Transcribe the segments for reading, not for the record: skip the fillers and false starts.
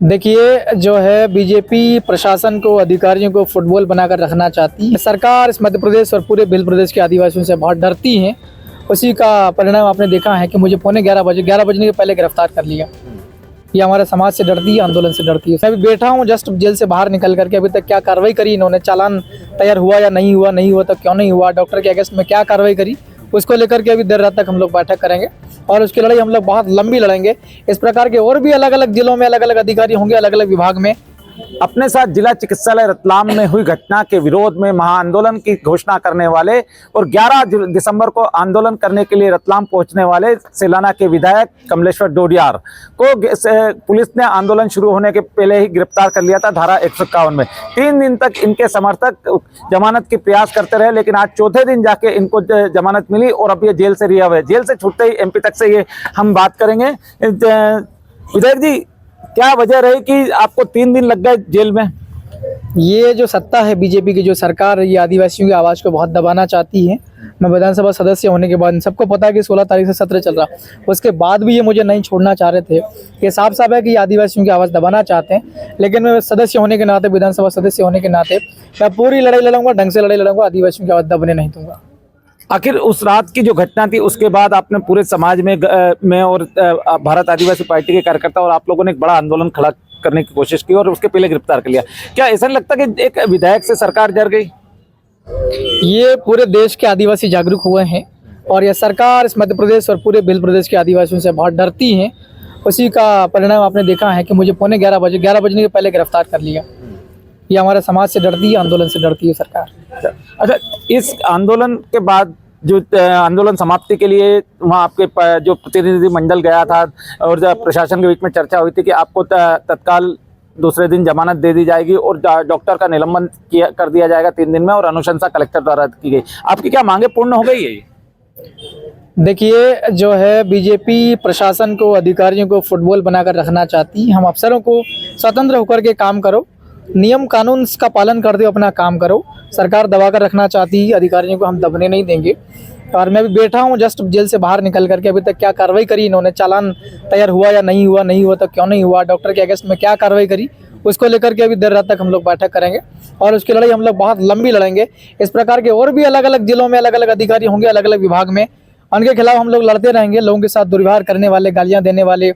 देखिए जो है बीजेपी प्रशासन को अधिकारियों को फुटबॉल बनाकर रखना चाहती है। सरकार इस मध्य प्रदेश और पूरे भिल प्रदेश के आदिवासियों से बहुत डरती है। उसी का परिणाम आपने देखा है कि मुझे पौने 11 बजने के पहले गिरफ्तार कर लिया। ये हमारे समाज से डरती है, आंदोलन से डरती है। मैं अभी बैठा हूँ जस्ट जेल से बाहर निकल करके। अभी तक क्या कार्रवाई करी इन्होंने, चालान तैयार हुआ या नहीं हुआ तो क्यों नहीं हुआ, डॉक्टर के अगेंस्ट में क्या कार्रवाई करी, उसको लेकर के अभी देर रात तक हम लोग बैठक करेंगे और उसकी लड़ाई हम लोग बहुत लंबी लड़ेंगे। इस प्रकार के और भी अलग अलग जिलों में अलग अलग अधिकारी होंगे, अलग अलग विभाग में। अपने साथ जिला चिकित्सालय रतलाम में हुई घटना के विरोध में महाआंदोलन की घोषणा करने वाले और 11 दिसंबर को आंदोलन करने के लिए रतलाम पहुंचने वाले सेलाना के विधायक कमलेश्वर डोडियार को पुलिस ने आंदोलन शुरू होने के पहले ही गिरफ्तार कर लिया था धारा 151 में। 3 दिन तक इनके समर्थक जमानत की प्रयास करते रहे, लेकिन आज चौथे दिन जाके इनको जमानत मिली और अब ये जेल से रिहा हुए। जेल से छूटते ही एमपी तक से ये हम बात करेंगे। विधायक जी, क्या वजह रही कि आपको 3 दिन लग गए जेल में? ये जो सत्ता है बीजेपी की, जो सरकार ये आदिवासियों की आवाज़ को बहुत दबाना चाहती है। मैं विधानसभा सदस्य होने के बाद सबको पता है कि 16 तारीख से सत्र चल रहा, उसके बाद भी ये मुझे नहीं छोड़ना चाह रहे थे। ये साफ साफ है कि ये आदिवासियों की आवाज़ दबाना चाहते हैं। लेकिन मैं सदस्य होने के नाते, विधानसभा सदस्य होने के नाते मैं पूरी लड़ाई लड़ूंगा, ढंग से लड़ाई लड़ूंगा, आदिवासियों की आवाज़ दबने नहीं दूंगा। आखिर उस रात की जो घटना थी उसके बाद आपने पूरे समाज में और भारत आदिवासी पार्टी के कार्यकर्ता और आप लोगों ने एक बड़ा आंदोलन खड़ा करने की कोशिश की और उसके पहले गिरफ्तार कर लिया। क्या ऐसा नहीं लगता कि एक विधायक से सरकार डर गई? ये पूरे देश के आदिवासी जागरूक हुए हैं और यह सरकार इस मध्य प्रदेश और पूरे भिल प्रदेश के आदिवासियों से बहुत डरती है। उसी का परिणाम आपने देखा है कि मुझे पौने 11 बजने के पहले गिरफ्तार कर लिया। ये हमारे समाज से डरती है, आंदोलन से डरती है सरकार। अच्छा, इस आंदोलन के बाद जो आंदोलन समाप्ति के लिए वहाँ आपके जो प्रतिनिधि मंडल गया था और प्रशासन के बीच में चर्चा हुई थी कि आपको तत्काल दूसरे दिन जमानत दे दी जाएगी और डॉक्टर का निलंबन कर दिया जाएगा 3 दिन में और अनुशंसा कलेक्टर द्वारा की गई। आपकी क्या मांगे पूर्ण हो गई है? देखिए जो है बीजेपी प्रशासन को अधिकारियों को फुटबॉल बनाकर रखना चाहती है। हम अफसरों को स्वतंत्र होकर के काम करो, नियम कानून का पालन कर दो, अपना काम करो। सरकार दबा कर रखना चाहती है, अधिकारियों को हम दबने नहीं देंगे। और मैं भी बैठा हूँ जस्ट जेल से बाहर निकल करके। अभी तक क्या कार्रवाई करी इन्होंने, चालान तैयार हुआ या नहीं हुआ तो क्यों नहीं हुआ, डॉक्टर के अगेंस्ट में क्या कार्रवाई करी, उसको लेकर के अभी देर रात तक हम लोग बैठक करेंगे और उसकी लड़ाई हम लोग बहुत लंबी लड़ेंगे। इस प्रकार के और भी अलग अलग जिलों में अलग अलग अधिकारी होंगे, अलग अलग विभाग में। उनके खिलाफ हम लोग लड़ते रहेंगे। लोगों के साथ दुर्व्यवहार करने वाले, गालियाँ देने वाले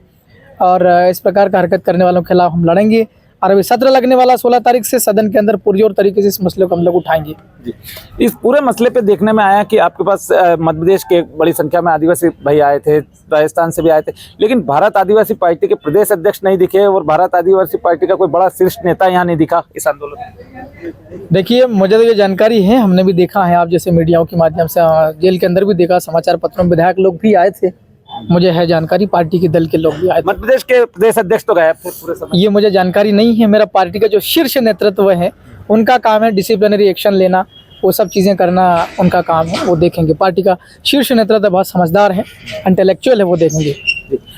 और इस प्रकार का हरकत करने वालों के खिलाफ हम लड़ेंगे। और अभी सत्र लगने वाला 16 तारीख से सदन के अंदर पुरजोर तरीके से इस मसले को हम लोग उठाएंगे। जी, इस पूरे मसले पे देखने में आया कि आपके पास मध्य प्रदेश के बड़ी संख्या में आदिवासी भाई आए थे, राजस्थान से भी आए थे, लेकिन भारत आदिवासी पार्टी के प्रदेश अध्यक्ष नहीं दिखे और भारत आदिवासी पार्टी का कोई बड़ा शीर्ष नेता यहाँ नहीं दिखा इस आंदोलन में। देखिए मुझे तो ये जानकारी है, हमने भी देखा है, आप जैसे मीडियाओं के माध्यम से जेल के अंदर भी देखा, समाचार पत्रों में विधायक लोग भी आए थे, मुझे है जानकारी। पार्टी के दल के लोग भी आए थे। मध्य प्रदेश के प्रदेश अध्यक्ष तो गायब थे पूरे समय। ये मुझे जानकारी नहीं है। मेरा पार्टी का जो शीर्ष नेतृत्व है उनका काम है डिसिप्लिनरी एक्शन लेना, वो सब चीज़ें करना उनका काम है, वो देखेंगे। पार्टी का शीर्ष नेतृत्व बहुत समझदार है, इंटेलेक्चुअल है, वो देखेंगे।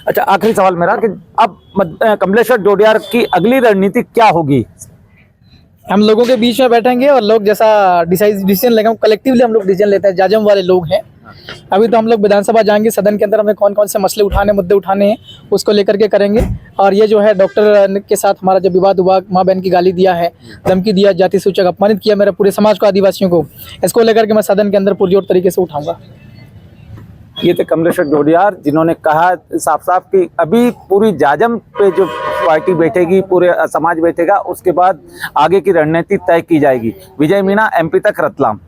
अच्छा, आखिरी सवाल मेरा कि अब कमलेश्वर डोडियार की अगली रणनीति क्या होगी? हम लोगों के बीच में बैठेंगे और लोग जैसा डिसीजन लेंगे, कलेक्टिवली हम लोग डिसीजन लेते हैं, जाजम वाले लोग हैं। अभी तो हम लोग विधानसभा जाएंगे, सदन के अंदर हमें कौन कौन से मसले उठाने, मुद्दे उठाने हैं, उसको लेकर के करेंगे। और ये जो है डॉक्टर के साथ हमारा जब विवाद हुआ, माँ बहन की गाली दिया है, धमकी दिया, जाति सूचक अपमानित किया मेरे पूरे समाज को, आदिवासियों को, इसको लेकर के मैं सदन के अंदर पुरजोर तरीके से उठाऊंगा। ये थे कमलेश्वर डोडियार, जिन्होंने कहा साफ साफ कि अभी पूरी जाजम पे जो पार्टी बैठेगी, पूरे समाज बैठेगा, उसके बाद आगे की रणनीति तय की जाएगी। विजय मीणा, एमपी तक, रतलाम।